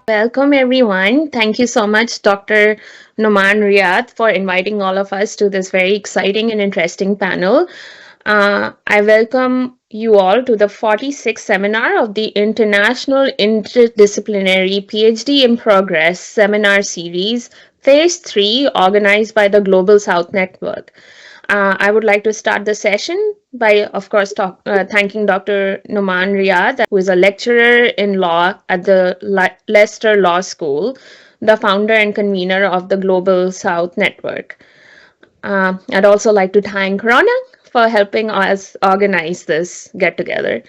Welcome, everyone. Thank you so much, Dr. Noman Riyad, for inviting all of us to this very exciting and interesting panel. I welcome you all to the 46th seminar of the International Interdisciplinary PhD in Progress Seminar Series, Phase 3, organized by the Global South Network. I would like to start the session by, of course, thanking Dr. Noman Riyad, who is a lecturer in law at the Leicester Law School, the founder and convener of the Global South Network. I'd also like to thank Rona for helping us organize this get-together.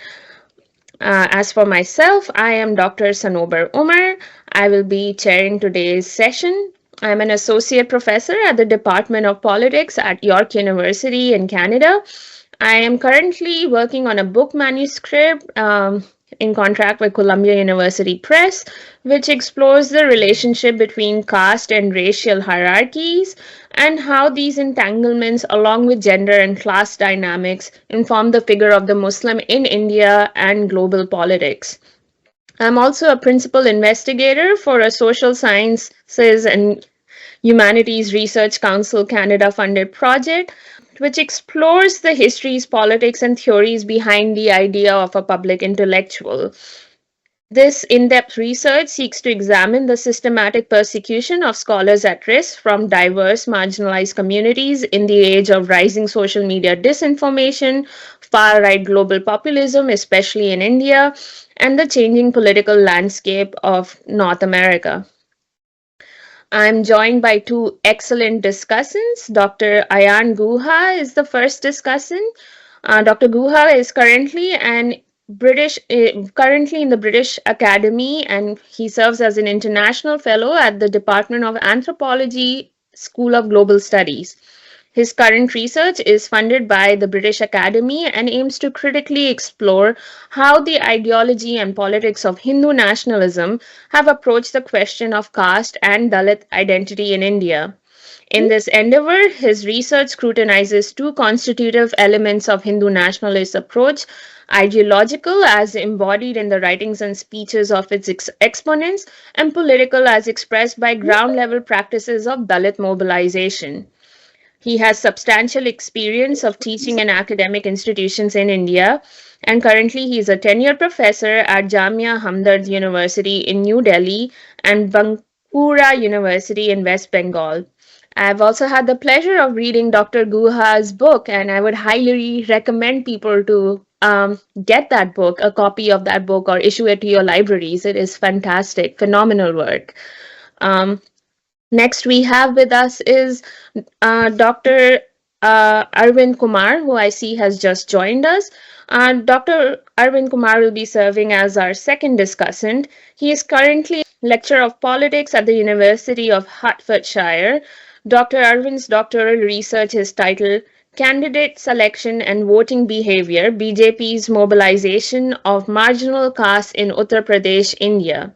As for myself, I am Dr. Sanober Umar. I will be chairing today's session. I'm an associate professor at the Department of Politics at York University in Canada. I am currently working on a book manuscript in contract with Columbia University Press, which explores the relationship between caste and racial hierarchies and how these entanglements, along with gender and class dynamics, inform the figure of the Muslim in India and global politics. I'm also a principal investigator for a social sciences and Humanities Research Council Canada funded project, which explores the histories, politics, and theories behind the idea of a public intellectual. This in-depth research seeks to examine the systematic persecution of scholars at risk from diverse marginalized communities in the age of rising social media disinformation, far-right global populism, especially in India, and the changing political landscape of North America. I'm joined by two excellent discussants. Dr. Ayan Guha is the first discussant. Dr. Guha is currently currently in the British Academy, and he serves as an international fellow at the Department of Anthropology, School of Global Studies. His current research is funded by the British Academy and aims to critically explore how the ideology and politics of Hindu nationalism have approached the question of caste and Dalit identity in India. In this endeavor, his research scrutinizes two constitutive elements of Hindu nationalist approach: ideological as embodied in the writings and speeches of its exponents, and political as expressed by ground-level practices of Dalit mobilization. He has substantial experience of teaching in academic institutions in India, and currently he is a tenured professor at Jamia Hamdard University in New Delhi and Bankura University in West Bengal. I've also had the pleasure of reading Dr. Guha's book, and I would highly recommend people to get that book, a copy of that book, or issue it to your libraries. It is fantastic, phenomenal work. Next we have with us is Dr. Arvind Kumar, who I see has just joined us. Dr. Arvind Kumar will be serving as our second discussant. He is currently lecturer of politics at the University of Hertfordshire. Dr. Arvind's doctoral research is titled Candidate Selection and Voting Behavior, BJP's Mobilization of Marginal Caste in Uttar Pradesh, India.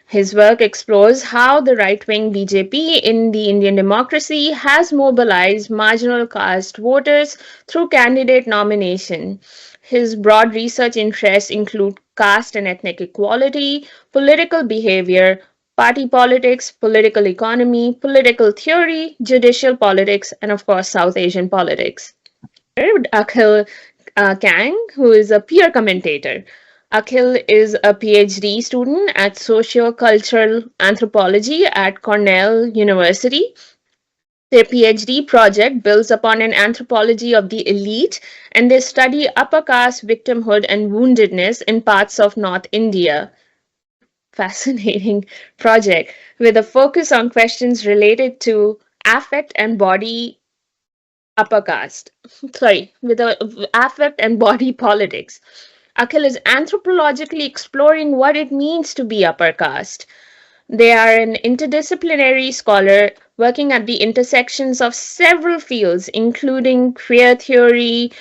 His work explores how the right-wing BJP in the Indian democracy has mobilized marginal caste voters through candidate nomination. His broad research interests include caste and ethnic equality, political behavior, party politics, political economy, political theory, judicial politics, and of course, South Asian politics. Akhil Kang, who is a peer commentator. Akhil is a PhD student at Socio-Cultural Anthropology at Cornell University. Their PhD project builds upon an anthropology of the elite, and they study upper caste victimhood and woundedness in parts of North India. Fascinating project with a focus on questions related to affect and body upper caste. With affect and body politics. Akhil is anthropologically exploring what it means to be upper caste. They are an interdisciplinary scholar working at the intersections of several fields, including queer theory,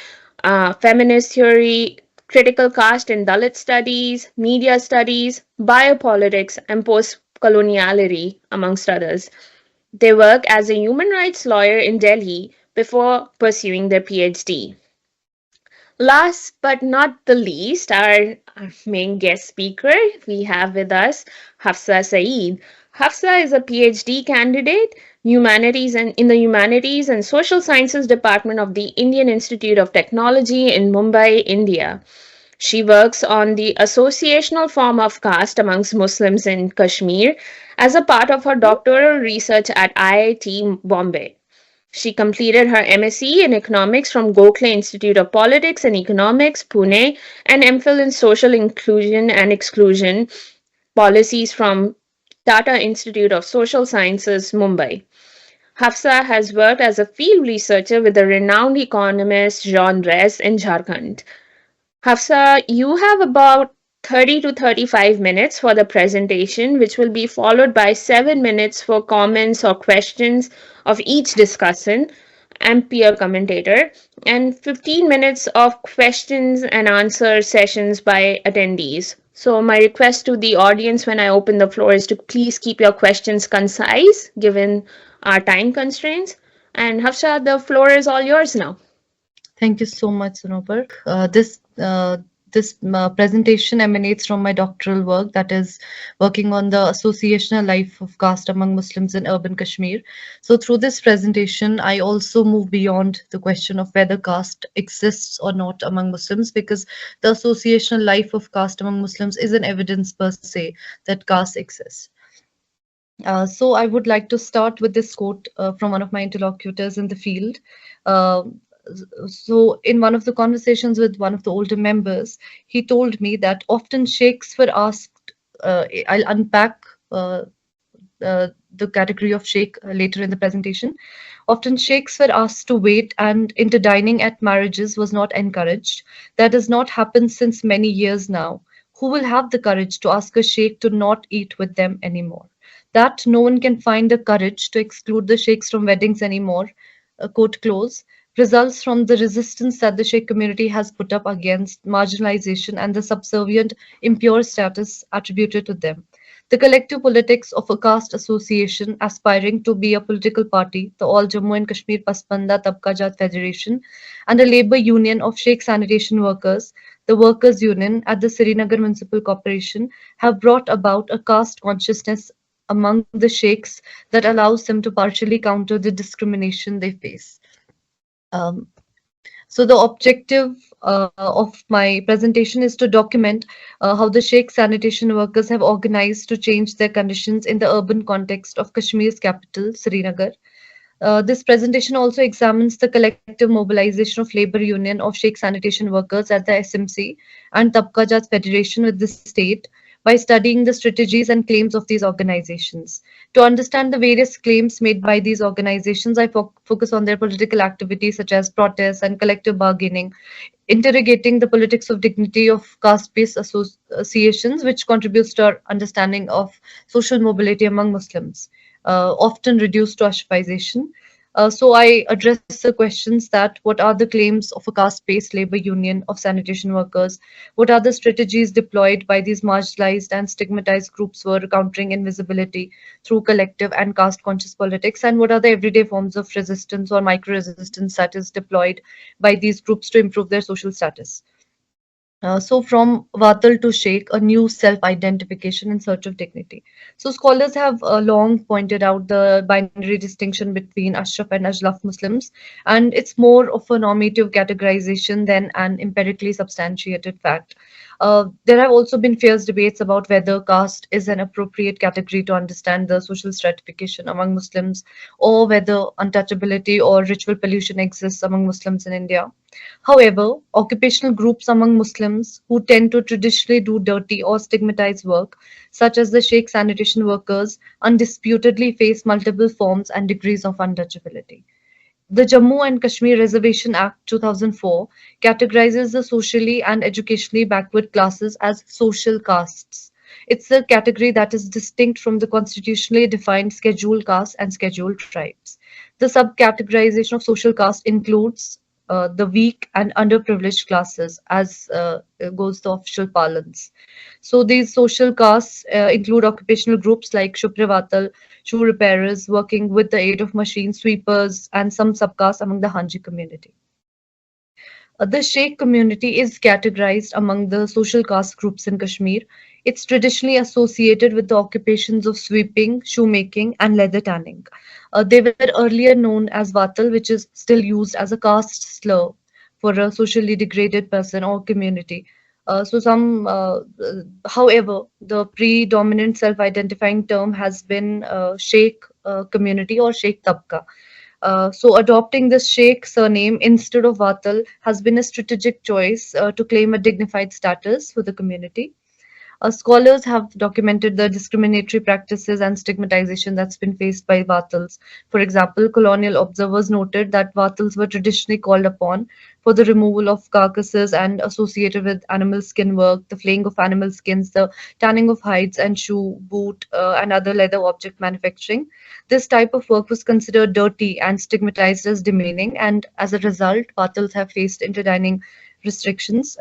feminist theory, critical caste and Dalit studies, media studies, biopolitics, and post-coloniality, amongst others. They work as a human rights lawyer in Delhi, before pursuing their PhD. Last but not the least, our main guest speaker, we have with us Hafsa Sayeed. Hafsa is a PhD candidate humanities and in the Humanities and Social Sciences Department of the Indian Institute of Technology in Mumbai, India. She works on the associational form of caste amongst Muslims in Kashmir as a part of her doctoral research at IIT Bombay. She completed her MSc in Economics from Gokhale Institute of Politics and Economics, Pune, and MPhil in Social Inclusion and Exclusion Policies from Tata Institute of Social Sciences, Mumbai. Hafsa has worked as a field researcher with the renowned economist Jean Reyes in Jharkhand. Hafsa, you have about 30 to 35 minutes for the presentation, which will be followed by 7 minutes for comments or questions of each discussant and peer commentator, and 15 minutes of questions and answer sessions by attendees. So, my request to the audience when I open the floor is to please keep your questions concise given our time constraints. And Hafsa, the floor is all yours now. Thank you so much, Sanober. This presentation emanates from my doctoral work, that is working on the associational life of caste among Muslims in urban Kashmir. So through this presentation, I also move beyond the question of whether caste exists or not among Muslims, because the associational life of caste among Muslims is an evidence per se that caste exists. So I would like to start with this quote from one of my interlocutors in the field. Uh, so in one of the conversations with one of the older members, he told me that often sheikhs were asked, I'll unpack the category of sheikh later in the presentation. Often sheikhs were asked to wait, and interdining at marriages was not encouraged. That has not happened since many years now. Who will have the courage to ask a sheikh to not eat with them anymore? That no one can find the courage to exclude the sheikhs from weddings anymore, quote close, results from the resistance that the sheikh community has put up against marginalization and the subservient, impure status attributed to them. The collective politics of a caste association aspiring to be a political party, the All Jammu and Kashmir Pasmanda Tabqajat Federation, and a labor union of Sheikh sanitation workers, the Workers' Union at the Srinagar Municipal Corporation, have brought about a caste consciousness among the sheikhs that allows them to partially counter the discrimination they face. Um, so the objective of my presentation is to document how the Sheikh sanitation workers have organized to change their conditions in the urban context of Kashmir's capital, Srinagar. This presentation also examines the collective mobilization of labor union of Sheikh sanitation workers at the SMC and Tabqajat Federation with the state by studying the strategies and claims of these organizations. To understand the various claims made by these organizations, I focus on their political activities such as protests and collective bargaining, interrogating the politics of dignity of caste-based associations, which contributes to our understanding of social mobility among Muslims, often reduced to Ashafization. So I address the questions that what are the claims of a caste-based labor union of sanitation workers? What are the strategies deployed by these marginalized and stigmatized groups for countering invisibility through collective and caste-conscious politics? And what are the everyday forms of resistance or micro-resistance that is deployed by these groups to improve their social status? So from Vatal to Sheikh, a new self-identification in search of dignity. So scholars have long pointed out the binary distinction between Ashraf and Ajlaf Muslims, and it's more of a normative categorization than an empirically substantiated fact. There have also been fierce debates about whether caste is an appropriate category to understand the social stratification among Muslims, or whether untouchability or ritual pollution exists among Muslims in India. However, occupational groups among Muslims who tend to traditionally do dirty or stigmatized work, such as the Sheikh sanitation workers, undisputedly face multiple forms and degrees of untouchability. The Jammu and Kashmir Reservation Act 2004 categorizes the socially and educationally backward classes as social castes. It's a category that is distinct from the constitutionally defined scheduled castes and scheduled tribes. The subcategorization of social caste includes the weak and underprivileged classes, as goes the official parlance. So these social castes include occupational groups like Shuprivatal, shoe repairers working with the aid of machine sweepers, and some subcastes among the Hanji community. The Sheikh community is categorized among the social caste groups in Kashmir. It's traditionally associated with the occupations of sweeping, shoemaking, and leather tanning. They were earlier known as Vatal, which is still used as a caste slur for a socially degraded person or community. However, the predominant self-identifying term has been Sheikh community or Sheikh Tabka. So adopting this Sheikh surname instead of Vatal has been a strategic choice to claim a dignified status for the community. Scholars have documented the discriminatory practices and stigmatization that's been faced by Vatals. For example, colonial observers noted that Vatals were traditionally called upon for the removal of carcasses and associated with animal skin work, the flaying of animal skins, the tanning of hides and shoe, boot, and other leather object manufacturing. This type of work was considered dirty and stigmatized as demeaning, and as a result, Vatals have faced interdining restrictions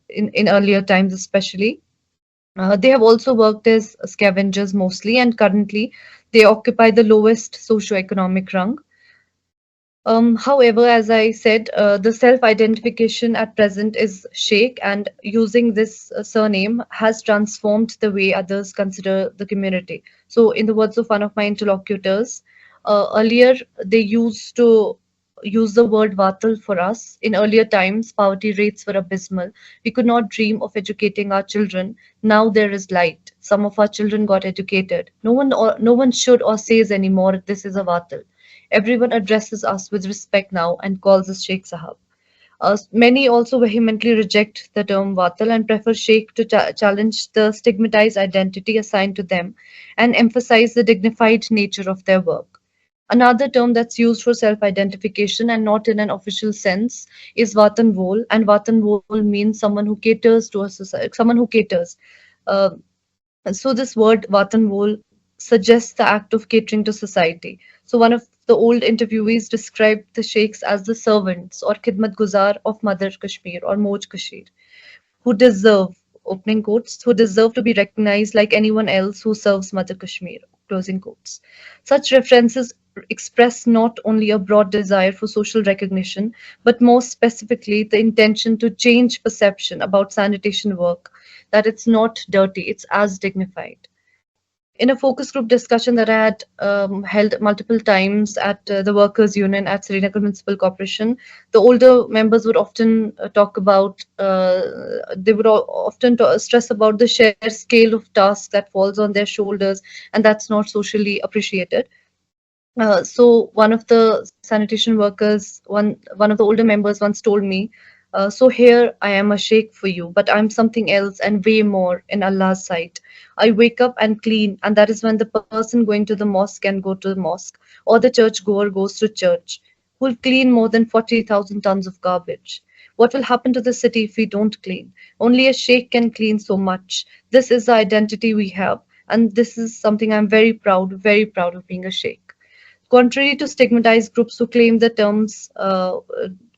in earlier times, especially. They have also worked as scavengers mostly, and currently they occupy the lowest socioeconomic rung. However, as I said, the self-identification at present is Sheikh, and using this surname has transformed the way others consider the community. So, in the words of one of my interlocutors, earlier they used to use the word Vatal for us. In earlier times, poverty rates were abysmal. We could not dream of educating our children. Now there is light. Some of our children got educated. No one should or says anymore, this is a Vatal. Everyone addresses us with respect now and calls us Sheikh Sahab. Many also vehemently reject the term Vatal and prefer Sheikh to challenge the stigmatized identity assigned to them and emphasize the dignified nature of their work. Another term that's used for self-identification and not in an official sense is Vatan Vol, and Vatan Vol means someone who caters to a society, someone who caters. Uh, so this word Vatanvol suggests the act of catering to society. So one of the old interviewees described the sheikhs as the servants or khidmat guzar of Mother Kashmir or Moj Kashmir, who deserve, opening quotes, who deserve to be recognized like anyone else who serves Mother Kashmir, closing quotes. Such references express not only a broad desire for social recognition, but more specifically the intention to change perception about sanitation work, that it's not dirty, it's as dignified. In a focus group discussion that I had held multiple times at the workers' union at Srinagar Municipal Corporation, the older members would often talk about, they would often stress about the sheer scale of tasks that falls on their shoulders, and that's not socially appreciated. So one of the sanitation workers, one of the older members once told me, "So here I am a sheikh for you, but I'm something else and way more in Allah's sight. I wake up and clean, and that is when the person going to the mosque can go to the mosque, or the church goer goes to church. Who'll clean more than 40,000 tons of garbage? What will happen to the city if we don't clean? Only a sheikh can clean so much. This is the identity we have, and this is something I'm very proud of being a sheikh." Contrary to stigmatized groups who claim the terms,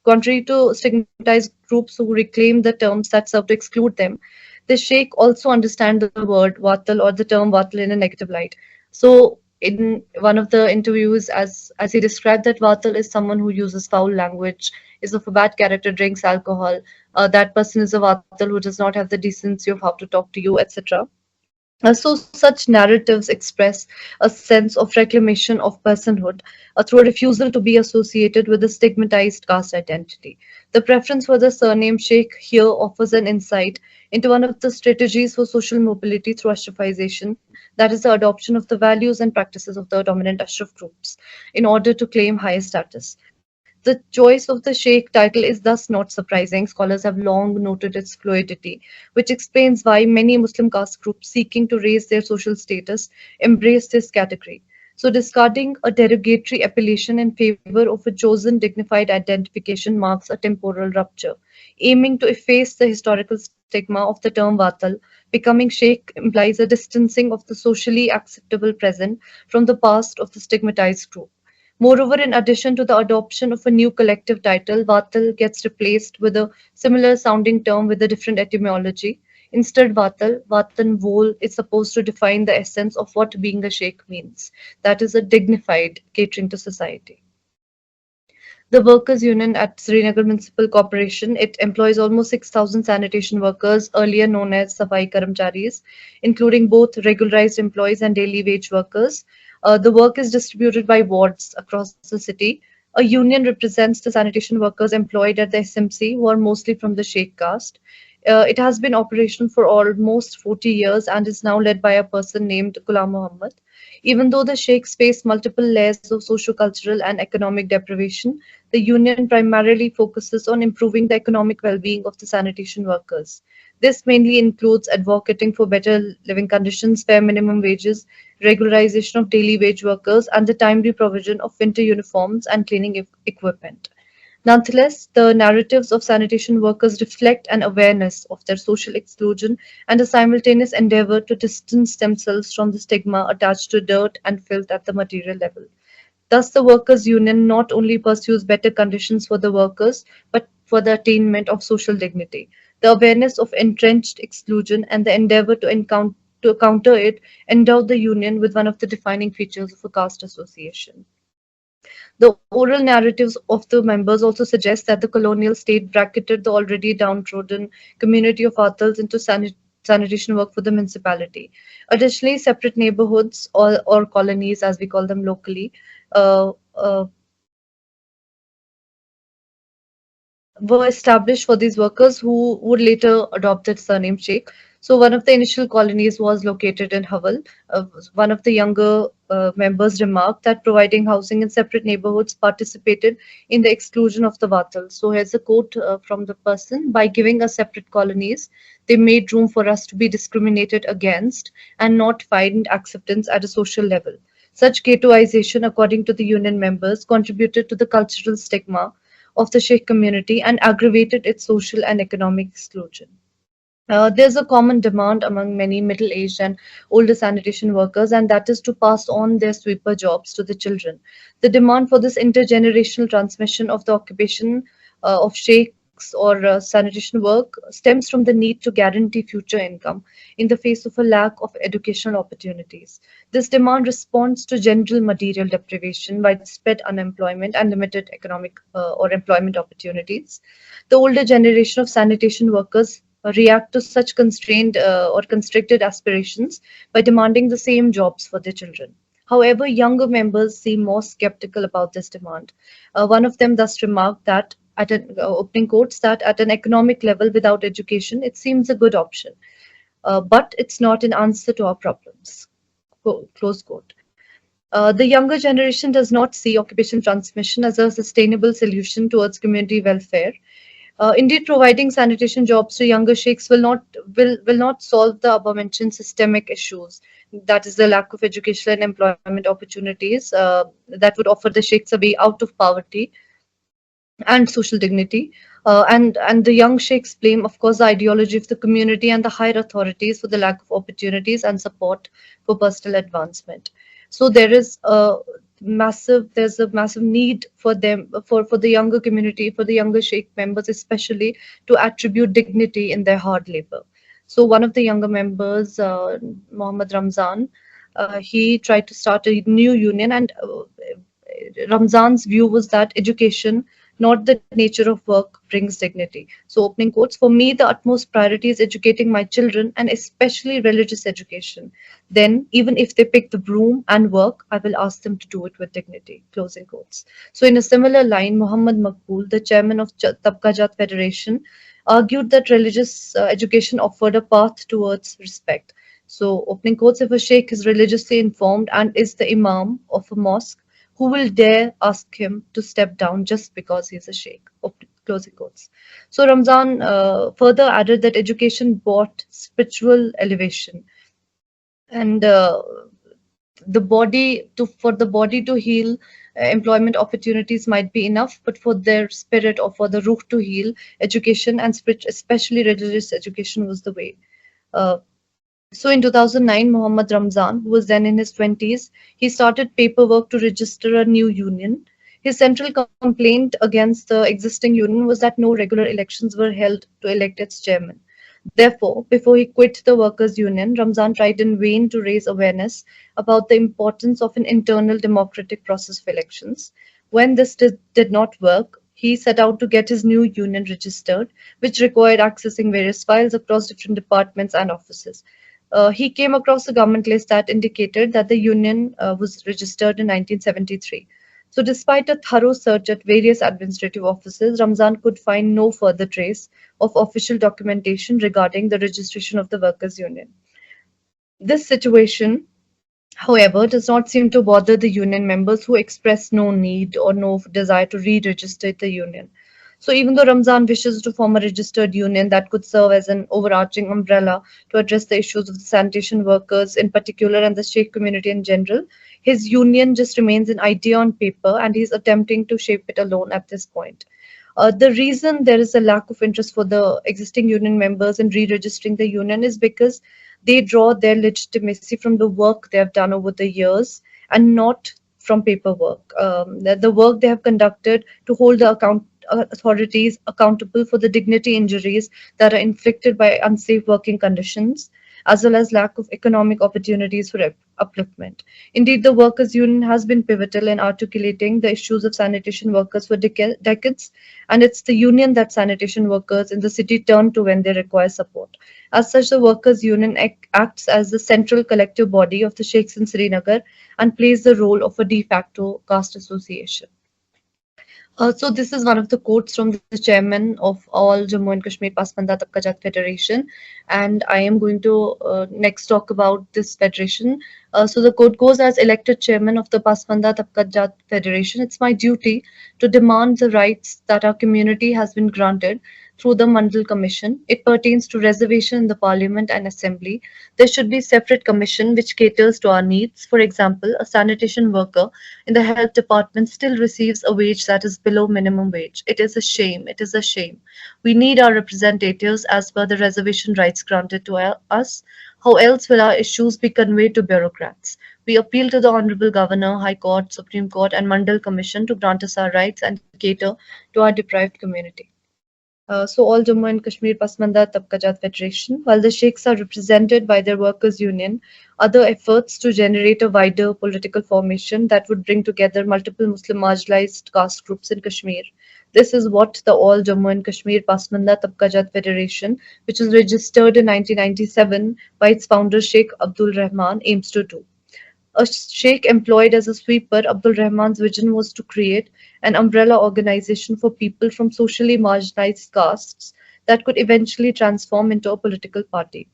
contrary to stigmatized groups who reclaim the terms that serve to exclude them, the Sheikh also understand the word Watal or the term Watal in a negative light. So, in one of the interviews, as he described that Watal is someone who uses foul language, is of a bad character, drinks alcohol. That person is a Watal who does not have the decency of how to talk to you, etc. So, such narratives express a sense of reclamation of personhood through a refusal to be associated with a stigmatized caste identity. The preference for the surname Sheikh here offers an insight into one of the strategies for social mobility through Ashrafization, that is, the adoption of the values and practices of the dominant Ashraf groups in order to claim higher status. The choice of the Sheikh title is thus not surprising. Scholars have long noted its fluidity, which explains why many Muslim caste groups seeking to raise their social status embrace this category. So, discarding a derogatory appellation in favor of a chosen dignified identification marks a temporal rupture, aiming to efface the historical stigma of the term Vatal. Becoming Sheikh implies a distancing of the socially acceptable present from the past of the stigmatized group. Moreover, in addition to the adoption of a new collective title, Vatal gets replaced with a similar sounding term with a different etymology. Instead, Vatan Vol is supposed to define the essence of what being a sheikh means. That is a dignified catering to society. The workers' union at Srinagar Municipal Corporation. It employs almost 6,000 sanitation workers, earlier known as Safai Karamcharis, including both regularized employees and daily wage workers. The work is distributed by wards across the city. A union represents the sanitation workers employed at the SMC, who are mostly from the Sheikh caste. It has been operational for almost 40 years and is now led by a person named Ghulam Muhammad. Even though the Sheikhs face multiple layers of socio-cultural and economic deprivation, the union primarily focuses on improving the economic well-being of the sanitation workers. This mainly includes advocating for better living conditions, fair minimum wages, regularization of daily wage workers, and the timely provision of winter uniforms and cleaning equipment. Nonetheless, the narratives of sanitation workers reflect an awareness of their social exclusion and a simultaneous endeavor to distance themselves from the stigma attached to dirt and filth at the material level. Thus, the workers' union not only pursues better conditions for the workers, but for the attainment of social dignity. The awareness of entrenched exclusion and the endeavor to counter it endowed the union with one of the defining features of a caste association. The oral narratives of the members also suggest that the colonial state bracketed the already downtrodden community of Athals into sanitation work for the municipality. Additionally, separate neighborhoods or colonies, as we call them locally, uh, uh, were established for these workers who would later adopt the surname Sheikh. So one of the initial colonies was located in Haval. One of the younger members remarked that providing housing in separate neighborhoods participated in the exclusion of the Vatal. So here's a quote from the person: "By giving us separate colonies, they made room for us to be discriminated against and not find acceptance at a social level. Such ghettoization, according to the union members, contributed to the cultural stigma of the Sheikh community and aggravated its social and economic exclusion." There's a common demand among many middle aged and older sanitation workers, and that is to pass on their sweeper jobs to the children. The demand for this intergenerational transmission of the occupation of sheikhs or sanitation work stems from the need to guarantee future income in the face of a lack of educational opportunities. This demand responds to general material deprivation, widespread unemployment, and limited economic or employment opportunities. The older generation of sanitation workers react to such constrained or constricted aspirations by demanding the same jobs for their children. However, younger members seem more skeptical about this demand. One of them thus remarked that, at an opening quotes, that at an economic level without education, it seems a good option, but it's not an answer to our problems. Close quote. The younger generation does not see occupation transmission as a sustainable solution towards community welfare. Indeed, providing sanitation jobs to younger sheikhs will not solve the above mentioned systemic issues. That is the lack of educational and employment opportunities that would offer the sheikhs a way out of poverty and social dignity. And the young sheikhs blame, of course, the ideology of the community and the higher authorities for the lack of opportunities and support for personal advancement. So there's a massive need for them, for the younger community, for the younger sheikh members especially, to attribute dignity in their hard labor. So one of the younger members, Mohammed Ramzan, he tried to start a new union, and Ramzan's view was that education, not the nature of work, brings dignity. So, opening quotes: "For me, the utmost priority is educating my children and especially religious education. Then, even if they pick the broom and work, I will ask them to do it with dignity." Closing quotes. So, in a similar line, Muhammad Maqbool, the chairman of Tabqa Jat Federation, argued that religious education offered a path towards respect. So, opening quotes: "If a sheikh is religiously informed and is the imam of a mosque, who will dare ask him to step down just because he's a sheikh?" Closing quotes. So Ramzan further added that education brought spiritual elevation, and the body to for the body to heal, employment opportunities might be enough, but for their spirit or for the ruh to heal, education and spirit, especially religious education, was the way. Uh, So in 2009, Muhammad Ramzan, who was then in his 20s, he started paperwork to register a new union. His central complaint against the existing union was that no regular elections were held to elect its chairman. Therefore, before he quit the workers' union, Ramzan tried in vain to raise awareness about the importance of an internal democratic process of elections. When this did not work, he set out to get his new union registered, which required accessing various files across different departments and offices. He came across a government list that indicated that the union was registered in 1973. So, despite a thorough search at various administrative offices, Ramzan could find no further trace of official documentation regarding the registration of the workers' union. This situation, however, does not seem to bother the union members who express no need or no desire to re register the union. So, even though Ramzan wishes to form a registered union that could serve as an overarching umbrella to address the issues of the sanitation workers in particular and the Sheikh community in general, his union just remains an idea on paper and he's attempting to shape it alone at this point. The reason there is a lack of interest for the existing union members in re-registering the union is because they draw their legitimacy from the work they have done over the years and not from paperwork. The work they have conducted to hold the authorities accountable for the dignity injuries that are inflicted by unsafe working conditions, as well as lack of economic opportunities for upliftment. Indeed, the workers' union has been pivotal in articulating the issues of sanitation workers for decades, and it's the union that sanitation workers in the city turn to when they require support. As such, the workers' union acts as the central collective body of the Sheikhs in Srinagar and plays the role of a de facto caste association. So this is one of the quotes from the chairman of all Jammu and Kashmir Pasmanda Tabqajat Federation, and I am going to next talk about this federation. So the quote goes, as elected chairman of the Pasmanda Tabqajat Federation, it's my duty to demand the rights that our community has been granted through the Mandal Commission. It pertains to reservation in the Parliament and Assembly. There should be separate commission which caters to our needs. For example, a sanitation worker in the health department still receives a wage that is below minimum wage. It is a shame. It is a shame. We need our representatives as per the reservation rights granted to us. How else will our issues be conveyed to bureaucrats? We appeal to the Honorable Governor, High Court, Supreme Court, and Mandal Commission to grant us our rights and cater to our deprived community. So all Jammu and Kashmir Pasmanda Tabqajat Federation, while the Sheikhs are represented by their workers' union, other efforts to generate a wider political formation that would bring together multiple Muslim marginalized caste groups in Kashmir. This is what the All Jammu and Kashmir Pasmanda Tabqajat Federation, which was registered in 1997 by its founder Sheikh Abdul Rahman, aims to do. A sheikh employed as a sweeper, Abdul Rahman's vision was to create an umbrella organization for people from socially marginalized castes that could eventually transform into a political party.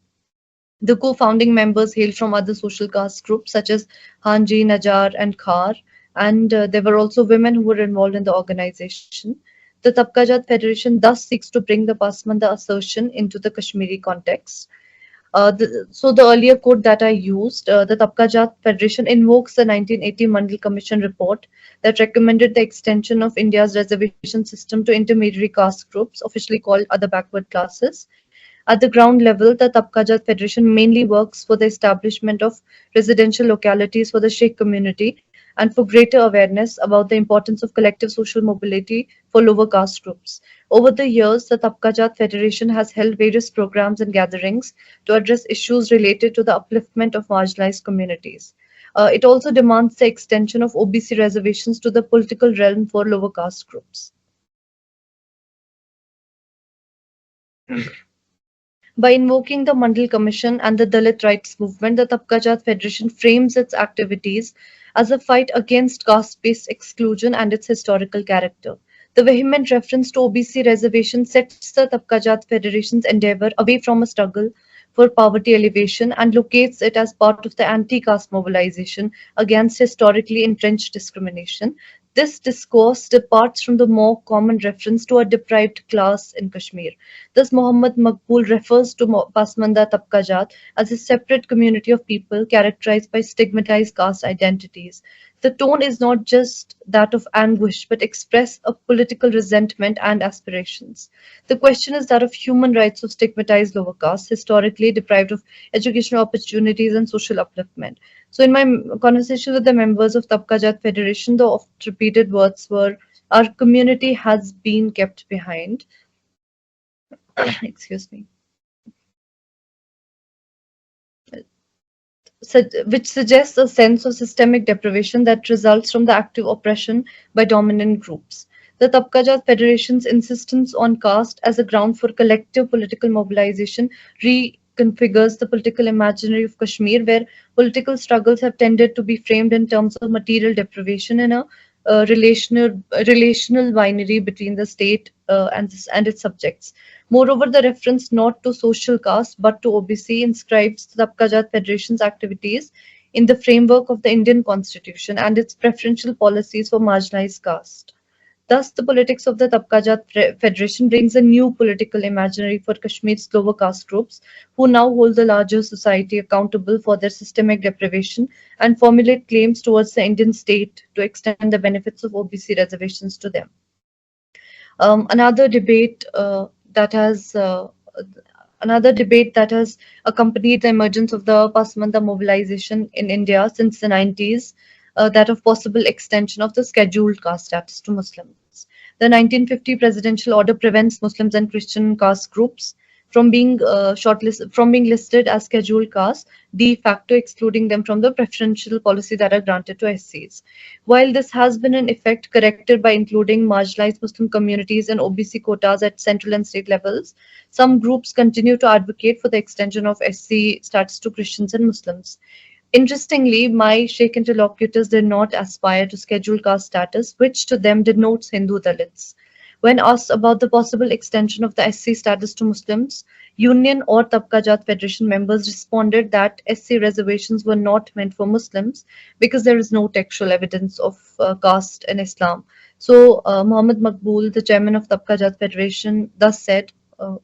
The co-founding members hailed from other social caste groups such as Hanji, Najar, and Khar, and there were also women who were involved in the organization. The Tabqajat Federation thus seeks to bring the Pasmanda assertion into the Kashmiri context. So the earlier quote that I used, the Tabqajat Federation invokes the 1980 Mandal Commission report that recommended the extension of India's reservation system to intermediary caste groups, officially called other backward classes. At the ground level, the Tabqajat Federation mainly works for the establishment of residential localities for the Sheikh community and for greater awareness about the importance of collective social mobility for lower caste groups. Over the years, the Tabqajat Federation has held various programs and gatherings to address issues related to the upliftment of marginalized communities. It also demands the extension of OBC reservations to the political realm for lower caste groups. By invoking the Mandal Commission and the Dalit rights movement, the Tabqajat Federation frames its activities as a fight against caste-based exclusion and its historical character. The vehement reference to OBC reservation sets the Tabqajat Federation's endeavor away from a struggle for poverty elevation and locates it as part of the anti-caste mobilization against historically entrenched discrimination. This discourse departs from the more common reference to a deprived class in Kashmir. Thus, Muhammad Maqbool refers to Pasmanda Tabqajat as a separate community of people characterized by stigmatized caste identities. The tone is not just that of anguish, but express a political resentment and aspirations. The question is that of human rights of stigmatized lower castes, historically deprived of educational opportunities and social upliftment. So, in my conversation with the members of Tabqajat Federation, the oft repeated words were, "Our community has been kept behind." Excuse me. Which suggests a sense of systemic deprivation that results from the active oppression by dominant groups. The Tabqajat Federation's insistence on caste as a ground for collective political mobilization reconfigures the political imaginary of Kashmir, where political struggles have tended to be framed in terms of material deprivation in a relational binary between the state and its subjects. Moreover, the reference not to social caste but to OBC inscribes the Tabqajat Federation's activities in the framework of the Indian Constitution and its preferential policies for marginalized caste. Thus, the politics of the Tabqajat Federation brings a new political imaginary for Kashmir's lower caste groups, who now hold the larger society accountable for their systemic deprivation and formulate claims towards the Indian state to extend the benefits of OBC reservations to them. Another debate that has Another debate that has accompanied the emergence of the Pasmanda mobilization in India since the 90s, that of possible extension of the scheduled caste status to Muslims. The 1950 presidential order prevents Muslims and Christian caste groups from being listed as scheduled castes, de facto excluding them from the preferential policy that are granted to SCs. While this has been in effect corrected by including marginalized Muslim communities and OBC quotas at central and state levels, some groups continue to advocate for the extension of SC status to Christians and Muslims. Interestingly, my Sheikh interlocutors did not aspire to scheduled caste status, which to them denotes Hindu Dalits. When asked about the possible extension of the SC status to Muslims, Union or Tabqajat Federation members responded that SC reservations were not meant for Muslims because there is no textual evidence of caste in Islam. So, Muhammad Maqbool, the chairman of Tabqajat Federation, thus said,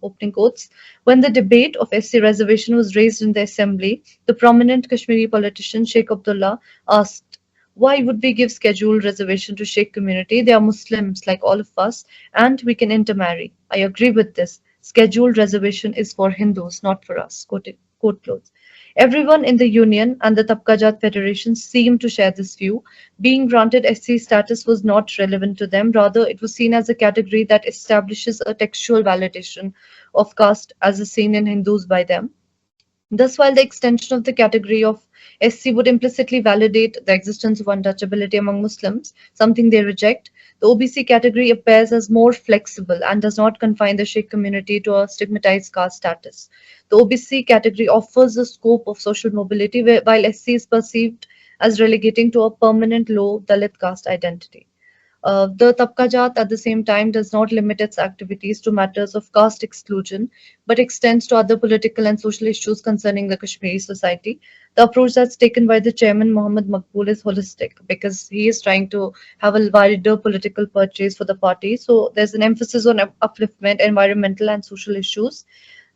opening quotes, when the debate of SC reservation was raised in the assembly, the prominent Kashmiri politician Sheikh Abdullah asked, why would we give scheduled reservation to Sheikh community? They are Muslims like all of us and we can intermarry. I agree with this. Scheduled reservation is for Hindus, not for us. Quote close. Everyone in the union and the Tabqajat Federation seemed to share this view. Being granted SC status was not relevant to them, rather, it was seen as a category that establishes a textual validation of caste as seen in Hindus by them. Thus, while the extension of the category of SC would implicitly validate the existence of untouchability among Muslims, something they reject, the OBC category appears as more flexible and does not confine the Sheikh community to a stigmatized caste status. The OBC category offers a scope of social mobility while SC is perceived as relegating to a permanent low Dalit caste identity. The Tabqajat at the same time does not limit its activities to matters of caste exclusion, but extends to other political and social issues concerning the Kashmiri society. The approach that's taken by the chairman, Muhammad Maqbool, is holistic because he is trying to have a wider political purchase for the party. So there's an emphasis on upliftment, environmental and social issues.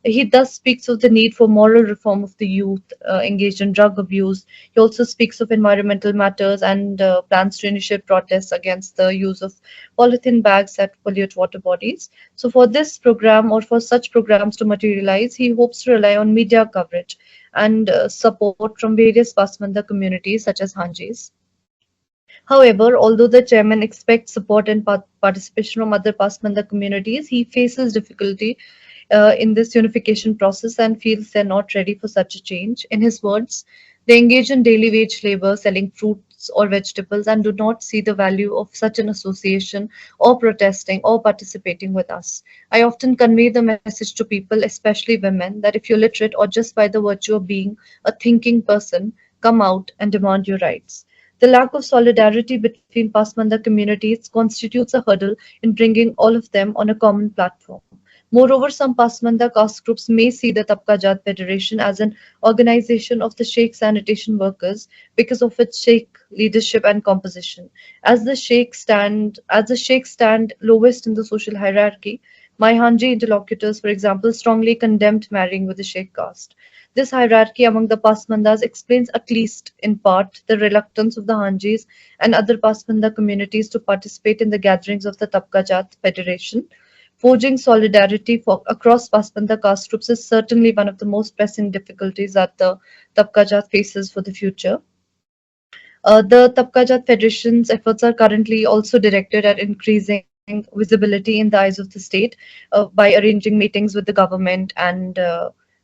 He thus speaks of the need for moral reform of the youth engaged in drug abuse. He also speaks of environmental matters and plans to initiate protests against the use of polythene bags that pollute water bodies. So, for this program or for such programs to materialize, he hopes to rely on media coverage and support from various Pasmanda communities such as Hanjis. However, although the chairman expects support and participation from other Pasmanda communities, he faces difficulty in this unification process and feels they're not ready for such a change. In his words, they engage in daily wage labor, selling fruits or vegetables, and do not see the value of such an association or protesting or participating with us. I often convey the message to people, especially women, that if you're literate or just by the virtue of being a thinking person, come out and demand your rights. The lack of solidarity between Pasmanda communities constitutes a hurdle in bringing all of them on a common platform. Moreover, some Pasmanda caste groups may see the Tabqa Jat Federation as an organization of the Sheikh sanitation workers because of its Sheikh leadership and composition. As the Sheikh stand lowest in the social hierarchy, my Hanji interlocutors, for example, strongly condemned marrying with the Sheikh caste. This hierarchy among the Pasmandas explains, at least in part, the reluctance of the Hanjis and other Pasmanda communities to participate in the gatherings of the Tabqa Jat Federation. Forging solidarity across Pasmanda caste groups is certainly one of the most pressing difficulties that the Tabqa Jat faces for the future. The Tabqa Jat Federation's efforts are currently also directed at increasing visibility in the eyes of the state by arranging meetings with the government and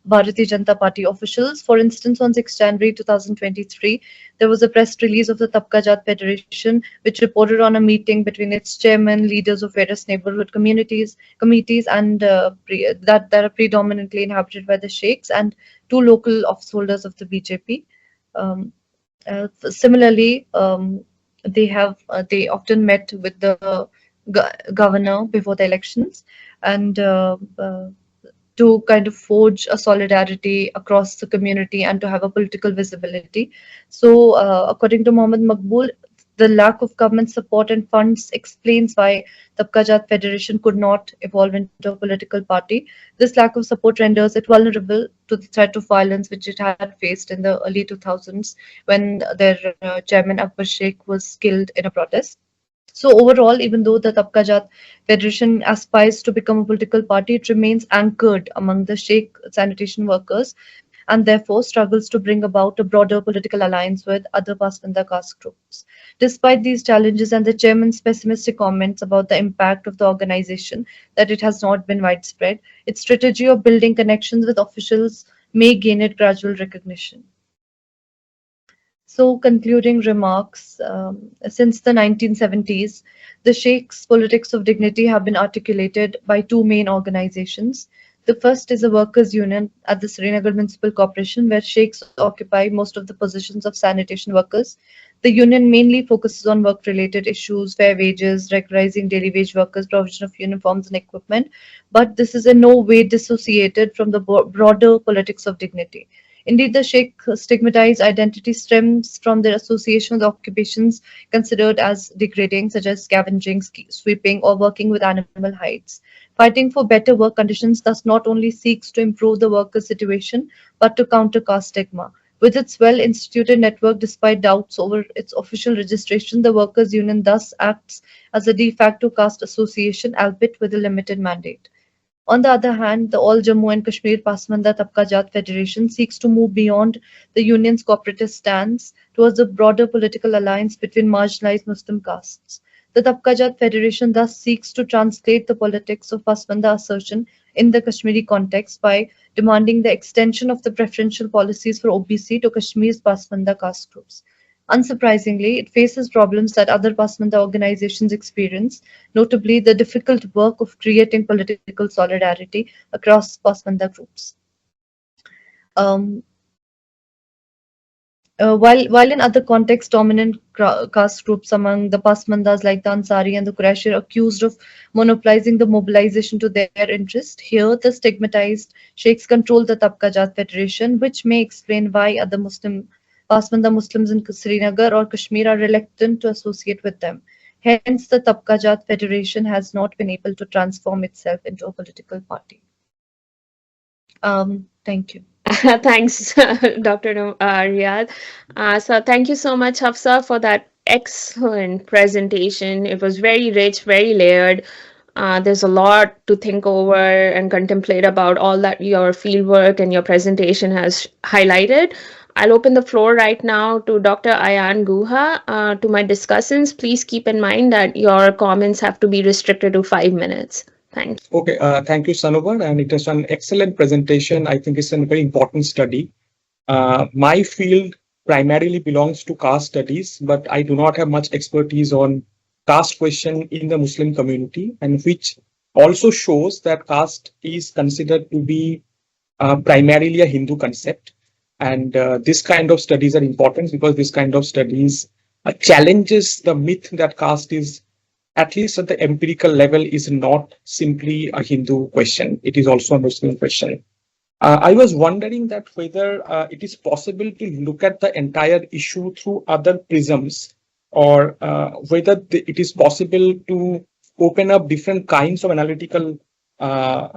Bharatiya Janata Party officials. For instance, on 6 January 2023, there was a press release of the Tabqa Jat Federation which reported on a meeting between its chairman, leaders of various neighborhood committees, and that are predominantly inhabited by the sheikhs and two local office holders of the BJP. Um, Similarly, they often met with the governor before the elections and to kind of forge a solidarity across the community and to have a political visibility. So, according to Mohammed Maqbool, the lack of government support and funds explains why the Kajat Federation could not evolve into a political party. This lack of support renders it vulnerable to the threat of violence which it had faced in the early 2000s when their chairman Akbar Sheikh was killed in a protest. So overall, even though the Tabqa Jat Federation aspires to become a political party, it remains anchored among the Sheikh sanitation workers and therefore struggles to bring about a broader political alliance with other Pasmanda caste groups. Despite these challenges and the chairman's pessimistic comments about the impact of the organization, that it has not been widespread, its strategy of building connections with officials may gain it gradual recognition. So, concluding remarks, since the 1970s, the Sheikh's politics of dignity have been articulated by two main organizations. The first is a workers' union at the Srinagar Municipal Corporation, where Sheikhs occupy most of the positions of sanitation workers. The union mainly focuses on work-related issues, fair wages, regularizing daily wage workers, provision of uniforms and equipment, but this is in no way dissociated from the broader politics of dignity. Indeed, the Sheikh stigmatized identity stems from their association with occupations considered as degrading, such as scavenging, sweeping, or working with animal hides. Fighting for better work conditions thus not only seeks to improve the workers' situation, but to counter caste stigma. With its well instituted network, despite doubts over its official registration, the Workers' Union thus acts as a de facto caste association, albeit with a limited mandate. On the other hand, the All Jammu and Kashmir Pasmanda Tabqa Jat Federation seeks to move beyond the union's corporatist stance towards a broader political alliance between marginalized Muslim castes. The Tabqa Jat Federation thus seeks to translate the politics of Pasmanda assertion in the Kashmiri context by demanding the extension of the preferential policies for OBC to Kashmir's Pasmanda caste groups. Unsurprisingly, it faces problems that other Pasmanda organizations experience, notably the difficult work of creating political solidarity across Pasmanda groups. Um, while in other contexts, dominant caste groups among the Pasmandas like the Ansari and the Quraysh are accused of monopolizing the mobilization to their interest. Here, the stigmatized sheikhs control the Tabqa Jat Federation, which may explain why other Pasmanda Muslims in Srinagar or Kashmir are reluctant to associate with them. Hence, the Tabqa Jat Federation has not been able to transform itself into a political party. Thank you. Thanks, Dr. Riyad. So thank you so much, Hafsa, for that excellent presentation. It was very rich, very layered. There's a lot to think over and contemplate about all that your fieldwork and your presentation has highlighted. I'll open the floor right now to Dr. Ayan Guha. To my discussants, please keep in mind that your comments have to be restricted to 5 minutes. Thank you. Okay, thank you, Sanober, and it was an excellent presentation. I think it's a very important study. My field primarily belongs to caste studies, but I do not have much expertise on caste question in the Muslim community, and which also shows that caste is considered to be primarily a Hindu concept. And this kind of studies are important because this kind of studies challenges the myth that caste is at least at the empirical level, is not simply a Hindu question. It is also a Muslim question. I was wondering that whether it is possible to look at the entire issue through other prisms, or whether it is possible to open up different kinds of analytical uh,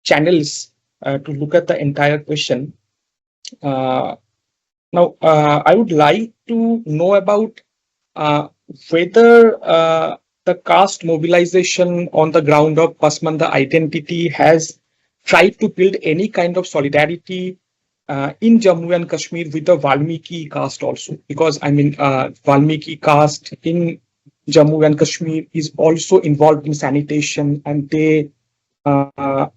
channels to look at the entire question. Uh, I would like to know about uh, whether the caste mobilization on the ground of Pasmanda identity has tried to build any kind of solidarity in Jammu and Kashmir with the Valmiki caste also. Because I mean, Valmiki caste in Jammu and Kashmir is also involved in sanitation, and they uh,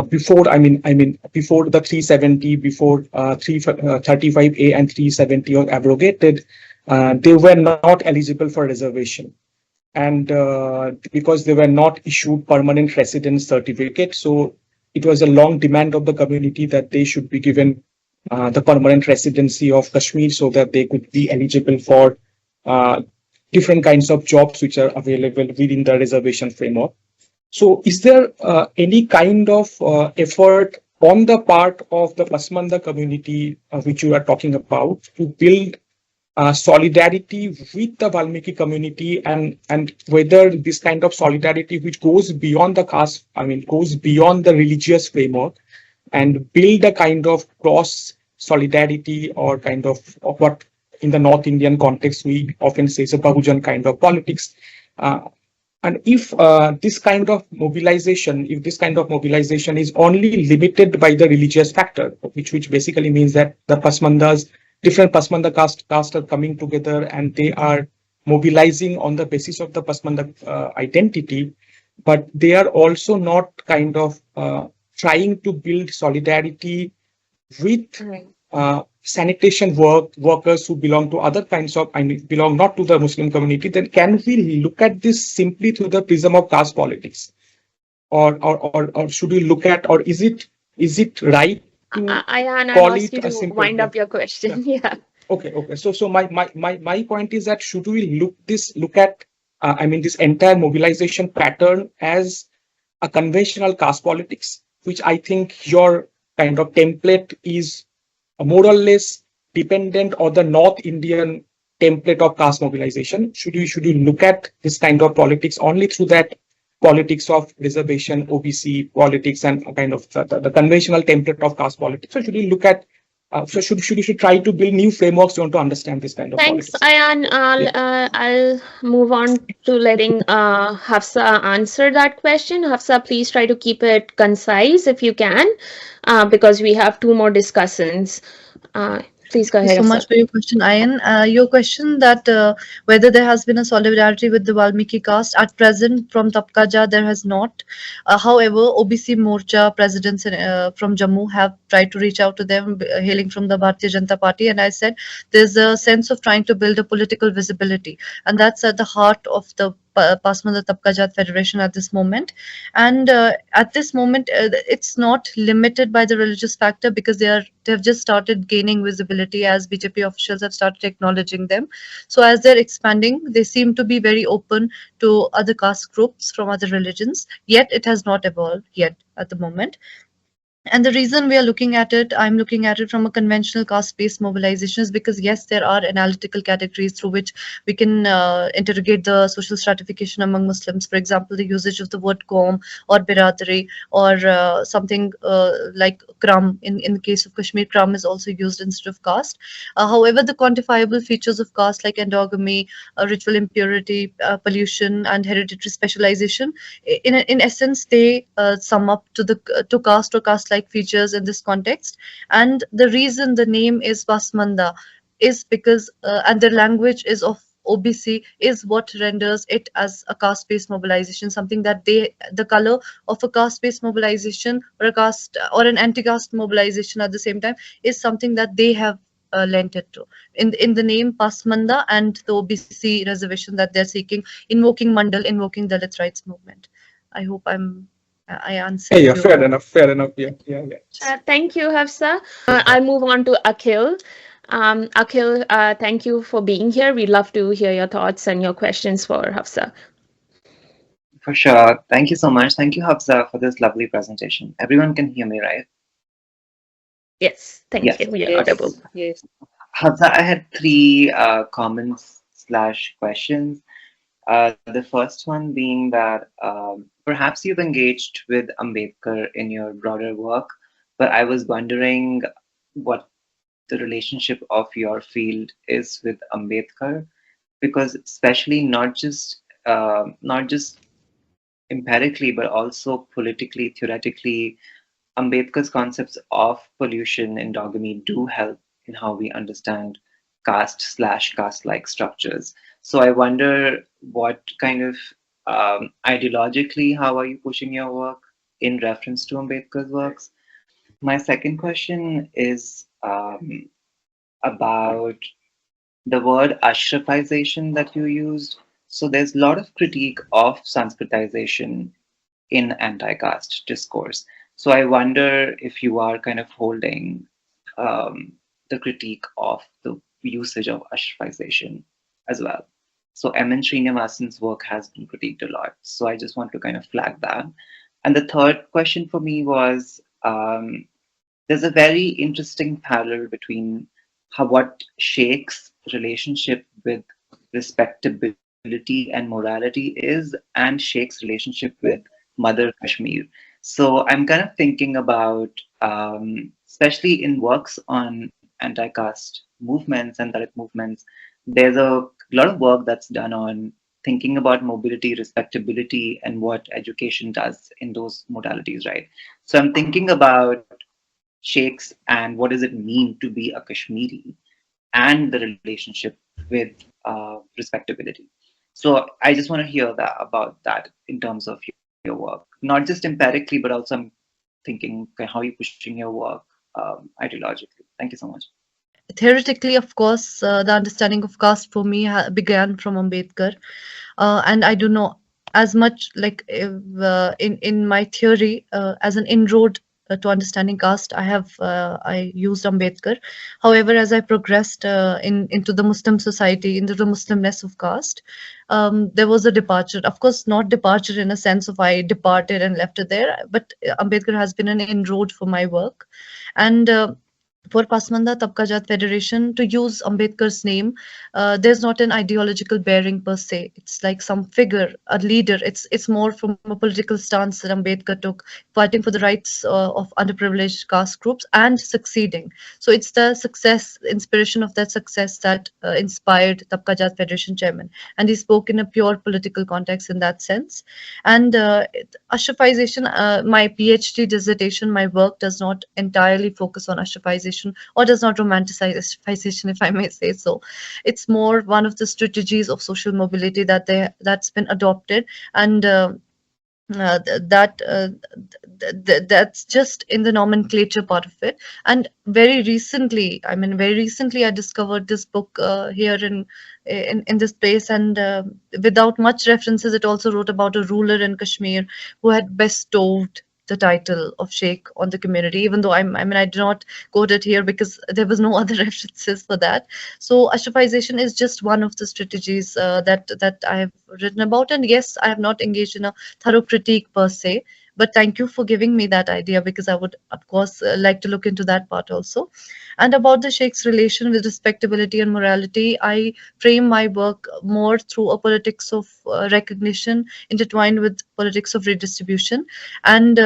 before the 370, before 335A and 370 were abrogated, they were not eligible for reservation. And because they were not issued permanent residence certificate, so it was a long demand of the community that they should be given the permanent residency of Kashmir so that they could be eligible for uh, different kinds of jobs which are available within the reservation framework. So, is there any kind of effort on the part of the Pasmanda community, which you are talking about, to build solidarity with the Valmiki community, and whether this kind of solidarity, which goes beyond the caste, goes beyond the religious framework, and build a kind of cross solidarity, or kind of what in the North Indian context we often say is a Bahujan kind of politics. Uh, and if if this kind of mobilization is only limited by the religious factor, which basically means that the Pasmandas, different Pasmanda caste are coming together and they are mobilizing on the basis of the Pasmanda identity, but they are also not kind of trying to build solidarity with sanitation workers who belong to other kinds of, belong not to the Muslim community, then can we look at this simply through the prism of caste politics? Or should we look at, or is it right to Ayan, I call lost it you a to simple, wind yeah, up your yeah. question. Yeah. Okay. So my point is that should we look at this entire mobilization pattern as a conventional caste politics, which I think your kind of template is more or less dependent on the North Indian template of caste mobilization. Should we look at this kind of politics only through that politics of reservation, OBC politics, and kind of the conventional template of caste politics? So should we look at should try to build new frameworks to understand this kind of Thanks, politics? Ayan. Yeah. I'll move on to letting Hafsa answer that question. Hafsa, please try to keep it concise if you can, because we have two more discussants. Uh, please go Thank you ahead, so Hafsa. much for your question, Ayan. Your question that whether there has been a solidarity with the Valmiki caste at present from Tapkaja, there has not. However, OBC Morcha presidents from Jammu have tried to reach out to them, hailing from the Bharatiya Janata Party, and I said there's a sense of trying to build a political visibility, and that's at the heart of the Pasmanda Tapkajat Federation at this moment. And at this moment, it's not limited by the religious factor because they have just started gaining visibility as BJP officials have started acknowledging them. So as they're expanding, they seem to be very open to other caste groups from other religions. Yet it has not evolved yet at the moment. And the reason we are looking at it, I'm looking at it from a conventional caste-based mobilization, is because yes, there are analytical categories through which we can interrogate the social stratification among Muslims. For example, the usage of the word Qom or Biradari, or something like Kram. In the case of Kashmir, Kram is also used instead of caste. However, the quantifiable features of caste like endogamy, ritual impurity, pollution, and hereditary specialization, in essence, they sum up to caste or caste-like features in this context. And the reason the name is Pasmanda is because, and the language is of OBC, is what renders it as a caste-based mobilization, something that the color of a caste-based mobilization or a caste or an anti-caste mobilization at the same time is something that they have lent it to in the name Pasmanda and the OBC reservation that they're seeking, invoking Mandal, invoking Dalit rights movement. I hope I answered Yeah. you. Fair enough. Yeah. Thank you, Hafsa. I'll move on to Akhil. Akhil, thank you for being here. We'd love to hear your thoughts and your questions for Hafsa. For sure. Thank you so much. Thank you, Hafsa, for this lovely presentation. Everyone can hear me, right? Yes, thank Yes. you. You're Okay. audible. Yes, yes. Hafsa, I had three comments slash questions. The first one being that perhaps you've engaged with Ambedkar in your broader work, but I was wondering what the relationship of your field is with Ambedkar, because especially not just empirically, but also politically, theoretically, Ambedkar's concepts of pollution endogamy do help in how we understand caste slash caste like structures. So I wonder what kind of ideologically, how are you pushing your work in reference to Ambedkar's works? My second question is about the word Ashrafization that you used. So there's a lot of critique of Sanskritization in anti-caste discourse. So I wonder if you are kind of holding the critique of the usage of Ashrafization as well. So M.N. Srinivasan's work has been critiqued a lot. So I just want to kind of flag that. And the third question for me was there's a very interesting parallel between what sheikh's relationship with respectability and morality is and sheikh's relationship with mother Kashmir. So I'm kind of thinking about, especially in works on anti-caste movements and Dalit movements, there's a lot of work that's done on thinking about mobility, respectability, and what education does in those modalities, right? So I'm thinking about sheikhs and what does it mean to be a Kashmiri and the relationship with respectability. So I just want to hear that about that in terms of your work, not just empirically, but also I'm thinking okay, how are you pushing your work ideologically. Thank you so much. Theoretically, of course, the understanding of caste for me began from Ambedkar, and I do know as much like if, in my theory as an inroad to understanding caste. I used Ambedkar. However, as I progressed into the Muslim society, into the Muslimness of caste, there was a departure. Of course, not departure in a sense of I departed and left it there, but Ambedkar has been an inroad for my work, and. For Pasmanda Tabka Federation to use Ambedkar's name, there's not an ideological bearing per se. It's like some figure, a leader. It's more from a political stance that Ambedkar took, fighting for the rights of underprivileged caste groups and succeeding. So it's the success, inspiration of that success that inspired Tabka Federation chairman, and he spoke in a pure political context in that sense. And Ashrafization, my PhD dissertation, my work does not entirely focus on Ashrafization or does not romanticize Ashrafization, if I may say so. It's more one of the strategies of social mobility that's been adopted, and that that's just in the nomenclature part of it. And very recently I discovered this book here in this place, and without much references, it also wrote about a ruler in Kashmir who had bestowed the title of sheikh on the community, even though I did not quote it here because there was no other references for that. So Ashrafization is just one of the strategies that I have written about, and yes, I have not engaged in a thorough critique per se, but thank you for giving me that idea, because I would of course like to look into that part also. And about the sheikh's relation with respectability and morality, I frame my work more through a politics of recognition intertwined with politics of redistribution, and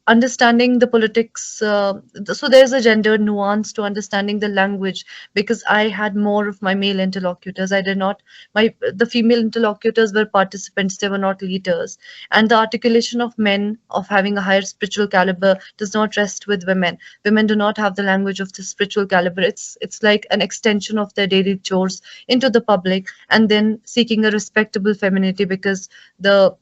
understanding the politics. So there's a gender nuance to understanding the language, because I had more of my male interlocutors. I did not, my the female interlocutors were participants, they were not leaders. And the articulation of men of having a higher spiritual caliber does not rest with women. Women do not have the language of the spiritual caliber. It's like an extension of their daily chores into the public, and then seeking a respectable femininity, because the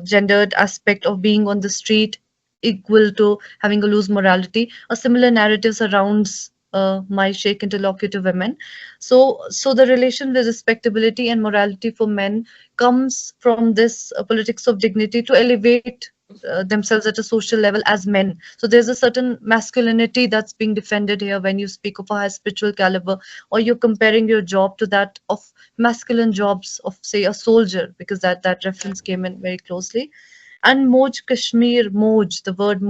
gendered aspect of being on the street equal to having a loose morality. A similar narrative surrounds my Sheikh interlocutor women. So the relation with respectability and morality for men comes from this politics of dignity to elevate themselves at a social level as men. So there's a certain masculinity that's being defended here when you speak of a high spiritual caliber, or you're comparing your job to that of masculine jobs of, say, a soldier, because that reference came in very closely. And Moj Kashmir, Moj, the word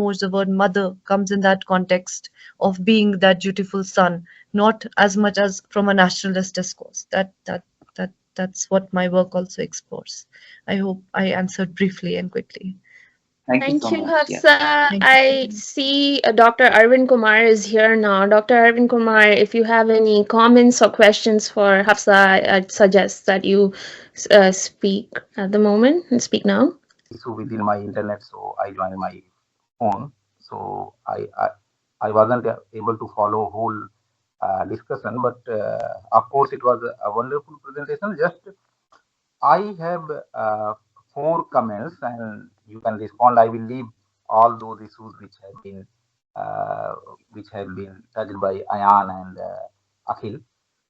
mother comes in that context of being that dutiful son, not as much as from a nationalist discourse. That's what my work also explores. I hope I answered briefly and quickly. Thank you Thank so you, much. Yeah. Hafsa. Thank I you. see Dr. Arvind Kumar is here now. Dr. Arvind Kumar, if you have any comments or questions for Hafsa, I'd suggest that you speak at the moment and speak now. Issue within my internet, so I joined my phone. So I wasn't able to follow whole discussion, but of course it was a wonderful presentation. Just I have four comments, and you can respond. I will leave all those issues uh, which have been touched by Ayan and Akhil.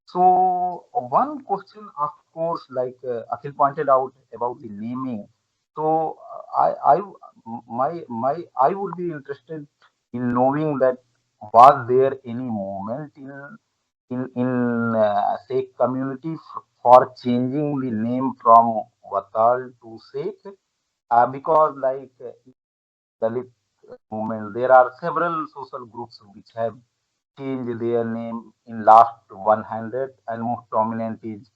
So one question, of course, like Akhil pointed out about the naming. So I would be interested in knowing that was there any moment in Sikh community for changing the name from Vatal to Sikh? Because like Dalit movement, there are several social groups which have changed their name in last 100, and most prominent is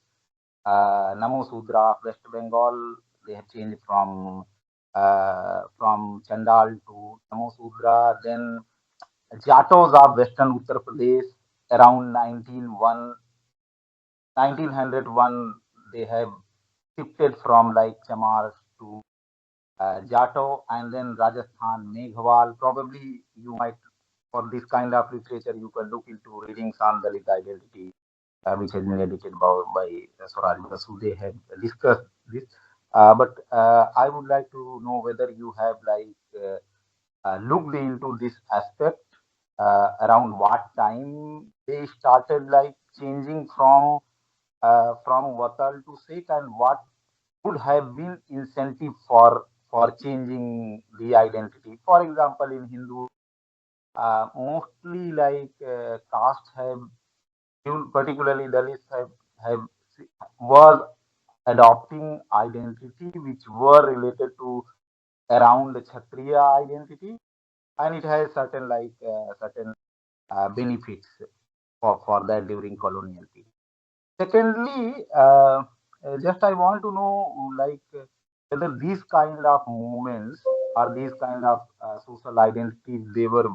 Namo Sudra of West Bengal. They have changed from Chandal to Namo Sudra. Then Jatos of Western Uttar Pradesh around 1901 they have shifted from like Chamar to Jato, and then Rajasthan, Meghwal. Probably you might, for this kind of literature, you can look into readings on Dalit identity, which has been edited by Swaraj Basu. They have discussed this. But I would like to know whether you have looked into this aspect, around what time they started like changing from Vatal to Sikh, and what would have been incentive for changing the identity. For example, in Hindu, mostly caste have, particularly Dalits have was adopting identity which were related to around the Kshatriya identity, and it has certain benefits for that during colonial period. Secondly, just I want to know whether these kind of movements or these kind of social identities they were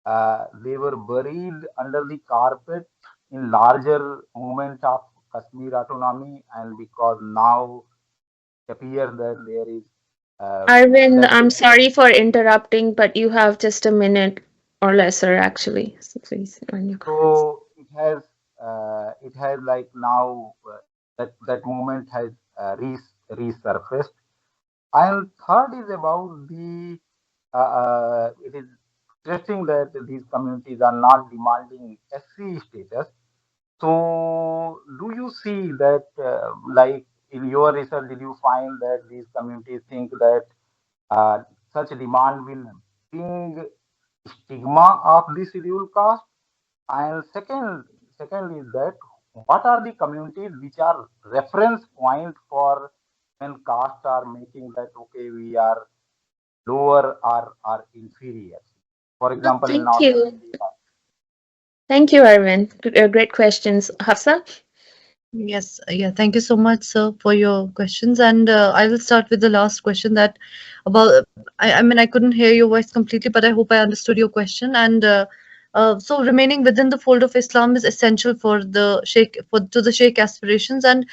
buried under the carpet in larger movement of Kashmir autonomy, and because now it appears that there is Arvind, that I'm sorry for interrupting, but you have just a minute or lesser, actually. So please, when you go. so it has like now that movement has resurfaced. And third is about it is interesting that these communities are not demanding SC status. So, do you see that, like in your research, did you find that these communities think that uh, such demand will bring stigma of the scheduled caste? And second is that what are the communities which are reference point for when caste are making that okay we are lower or inferior. For Oh, example, in thank northern you. India. Thank you, Arvind. Great questions. Hafsa? Yes, yeah, thank you so much, sir, for your questions. And I will start with the last question that about, I mean, I couldn't hear your voice completely, but I hope I understood your question. And so remaining within the fold of Islam is essential for the Sheikh, to the Sheikh aspirations. And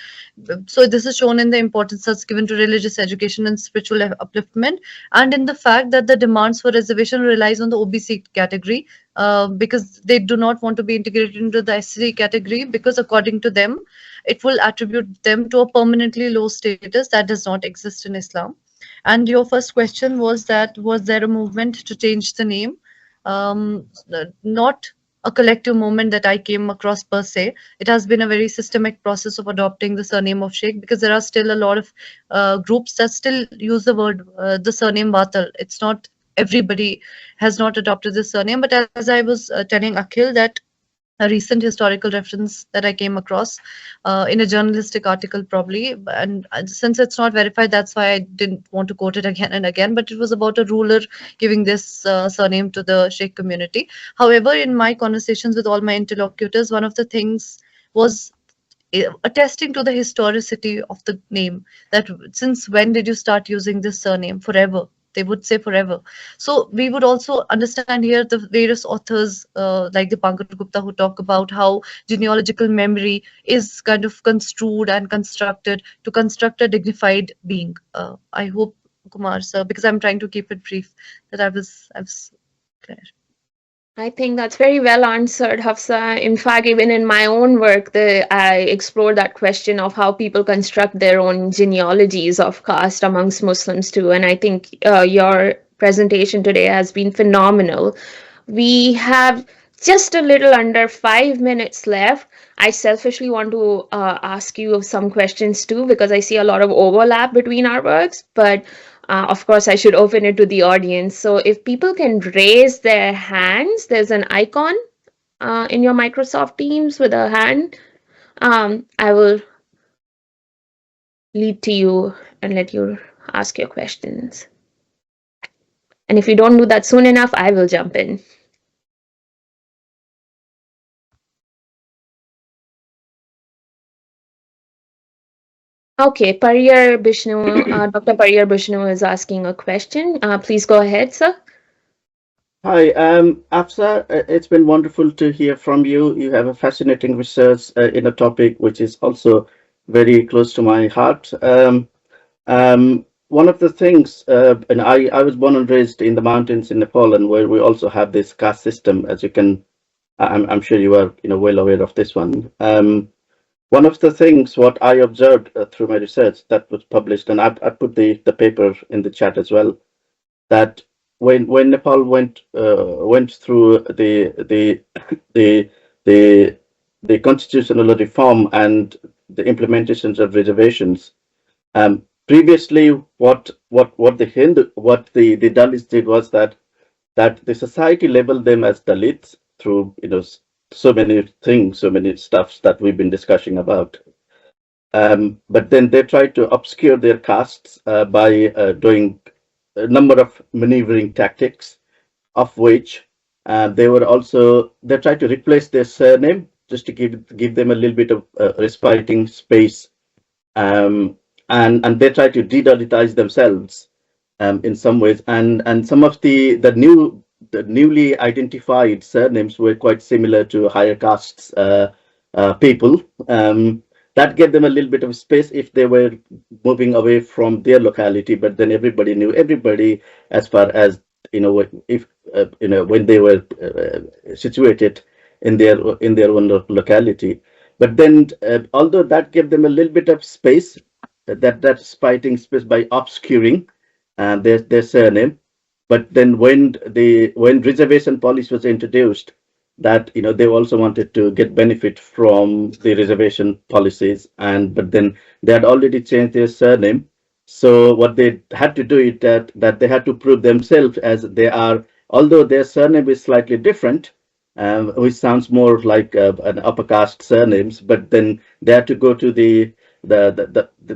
so this is shown in the importance that's given to religious education and spiritual upliftment, and in the fact that the demands for reservation relies on the OBC category, because they do not want to be integrated into the SC category, because according to them, it will attribute them to a permanently low status that does not exist in Islam. And your first question was that was there a movement to change the name? Not a collective movement that I came across per se. It has been a very systemic process of adopting the surname of Sheikh, because there are still a lot of groups that still use the surname Batal. It's not everybody has not adopted this surname, but as I was telling Akhil, that a recent historical reference that I came across in a journalistic article, probably. And since it's not verified, that's why I didn't want to quote it again and again. But it was about a ruler giving this surname to the Sheikh community. However, in my conversations with all my interlocutors, one of the things was attesting to the historicity of the name, that since when did you start using this surname? Forever, they would say, forever. So we would also understand here the various authors like the Pankaj Gupta, who talk about how genealogical memory is kind of construed and constructed to construct a dignified being. I hope, Kumar sir, because I'm trying to keep it brief, that I was clear. I think that's very well answered, Hafsa. In fact, even in my own work, I explore that question of how people construct their own genealogies of caste amongst Muslims too. And I think your presentation today has been phenomenal. We have just a little under 5 minutes left. I selfishly want to ask you some questions too, because I see a lot of overlap between our works. But of course, I should open it to the audience. So if people can raise their hands, there's an icon in your Microsoft Teams with a hand. I will lead to you and let you ask your questions. And if you don't do that soon enough, I will jump in. Okay, Pariyar Bishnu, Dr. Pariyar Bishnu is asking a question. Please go ahead, sir. Hi, Afsa, it's been wonderful to hear from you. You have a fascinating research in a topic which is also very close to my heart. One of the things, and I was born and raised in the mountains in Nepal, and where we also have this caste system, as you can, I'm sure you are, well aware of this one. One of the things what I observed through my research that was published, and I put the paper in the chat as well, that when Nepal went through the the the constitutional reform and the implementations of reservations, previously what the Dalits did was that the society labeled them as Dalits through so many things, so many stuffs that we've been discussing about. But then they tried to obscure their castes by doing a number of maneuvering tactics, of which they tried to replace their surname just to give them a little bit of respiting space, and they tried to de-Dalitize themselves in some ways, and some of the newly identified surnames were quite similar to higher castes people. That gave them a little bit of space if they were moving away from their locality, but then everybody knew everybody as far as if when they were situated in their own locality. But then although that gave them a little bit of space, that spiting space by obscuring their surname, but then when reservation policy was introduced, that they also wanted to get benefit from the reservation policies, but then they had already changed their surname. So what they had to do is that they had to prove themselves as they are, although their surname is slightly different, which sounds more like an upper caste surnames, but then they have to go to they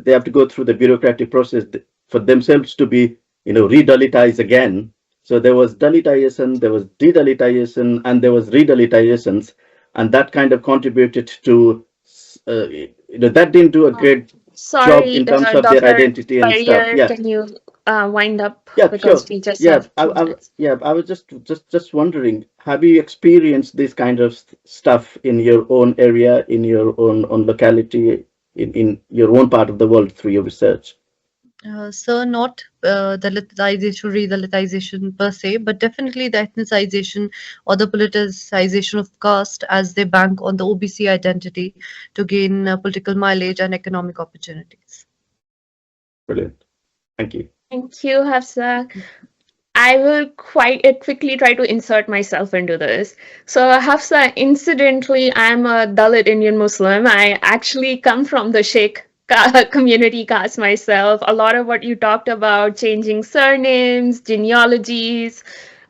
have to go through the bureaucratic process for themselves to be re-Dalitized again. So there was Dalitization, there was de-Dalitization, and there was re-Dalitizations, and that kind of contributed to that didn't do a great job Sorry, in terms of their Dr. identity and stuff. Pariyar, Yeah, can you wind up yeah, because sure. we just Yeah, have 2 minutes. I was just wondering, have you experienced this kind of stuff in your own area, in your own locality, in your own part of the world through your research? So not Dalitization, re-Dalitization per se, but definitely the ethnicization or the politicization of caste as they bank on the OBC identity to gain political mileage and economic opportunities. Brilliant. Thank you. Thank you, Hafsa. I will quite quickly try to insert myself into this. So, Hafsa, incidentally, I'm a Dalit Indian Muslim. I actually come from the Sheikh community caste myself. A lot of what you talked about, changing surnames, genealogies,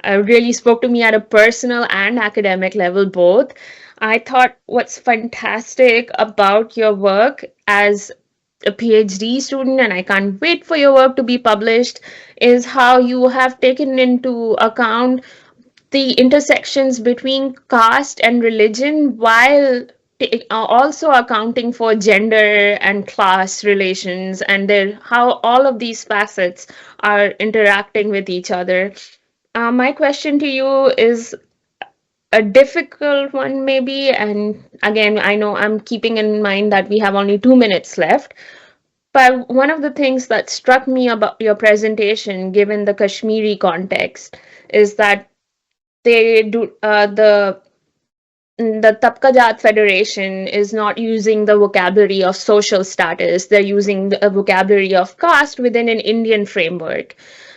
really spoke to me at a personal and academic level both. I thought what's fantastic about your work as a PhD student, and I can't wait for your work to be published, is how you have taken into account the intersections between caste and religion while also accounting for gender and class relations and how all of these facets are interacting with each other. My question to you is a difficult one, maybe. And again, I know I'm keeping in mind that we have only 2 minutes left. But one of the things that struck me about your presentation, given the Kashmiri context, is that they do the Tapkajat Federation is not using the vocabulary of social status. They're using the vocabulary of caste within an Indian framework.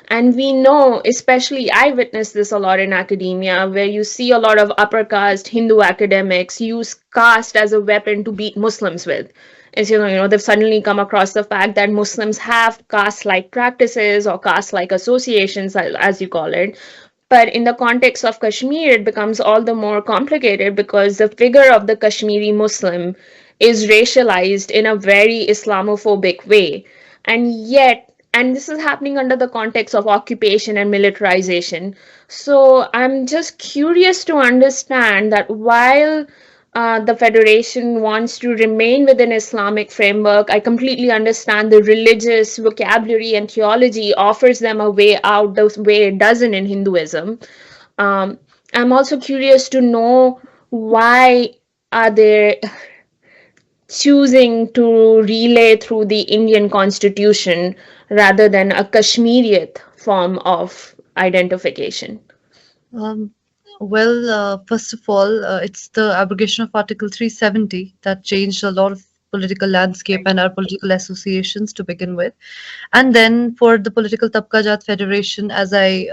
And we know, especially I witnessed this a lot in academia, where you see a lot of upper caste Hindu academics use caste as a weapon to beat Muslims with. Is they've suddenly come across the fact that Muslims have caste-like practices or caste-like associations, as you call it, but in the context of Kashmir, it becomes all the more complicated because the figure of the Kashmiri Muslim is racialized in a very Islamophobic way. And this is happening under the context of occupation and militarization. So I'm just curious to understand that while the Federation wants to remain within Islamic framework, I completely understand the religious vocabulary and theology offers them a way out the way it doesn't in Hinduism. Um, I'm also curious to know why are they choosing to relay through the Indian constitution rather than a Kashmiriyat form of identification. Um, First of all, it's the abrogation of Article 370 that changed a lot of political landscape and our political associations to begin with. And then for the political Tabqajat Federation, as I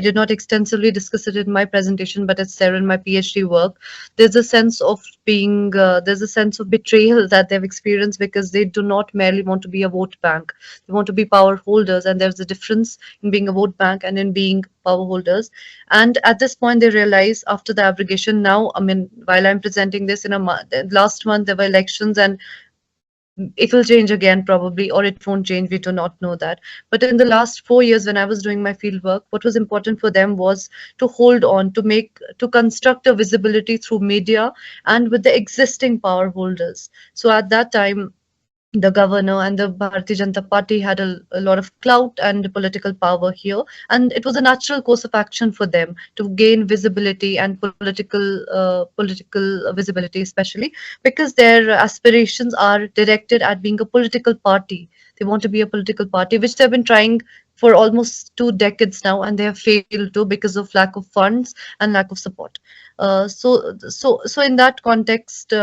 did not extensively discuss it in my presentation, but it's there in my PhD work. There's a sense of betrayal that they've experienced because they do not merely want to be a vote bank. They want to be power holders, and there's a difference in being a vote bank and in being power holders. And at this point, they realize after the abrogation, now, I mean, while I'm presenting this last month, there were elections, and it will change again probably, or it won't change. We do not know that. But in the last 4 years, when I was doing my field work, what was important for them was to hold on, to construct a visibility through media and with the existing power holders. So at that time, the governor and the Bharatiya Janata Party had a lot of clout and political power here, and it was a natural course of action for them to gain visibility and political visibility, especially because their aspirations are directed at being a political party. They want to be a political party, which they've been trying for almost 2 decades now, and they have failed to because of lack of funds and lack of support. So in that context.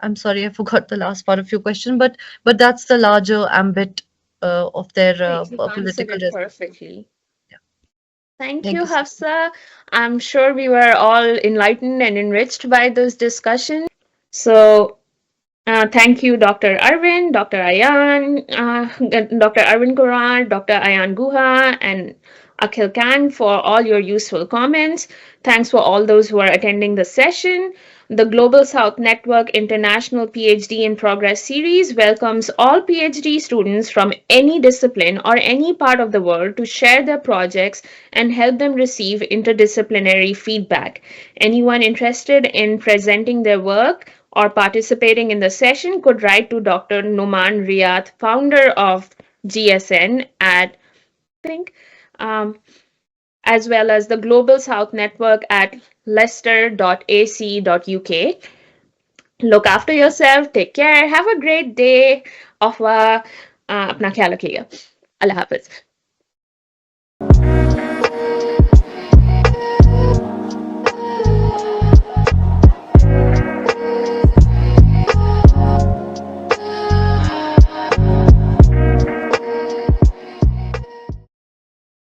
I'm sorry, I forgot the last part of your question, but that's the larger ambit of their You answered political. it perfectly. Yeah. Thank Thank you, you so much. Hafsa. I'm sure we were all enlightened and enriched by this discussion. So, thank you, Dr. Arvind, Dr. Ayan, Dr. Arvind Kuran, Dr. Ayan Guha, and Akhil Kang for all your useful comments. Thanks for all those who are attending the session. The Global South Network International PhD in Progress series welcomes all PhD students from any discipline or any part of the world to share their projects and help them receive interdisciplinary feedback. Anyone interested in presenting their work or participating in the session could write to Dr. Numan Riyad, founder of GSN at think, um, as well as the Global South Network at leicester.ac.uk. Look after yourself, take care, have a great day. अपना ख्याल रखिएगा. अल्लाह हाफिज.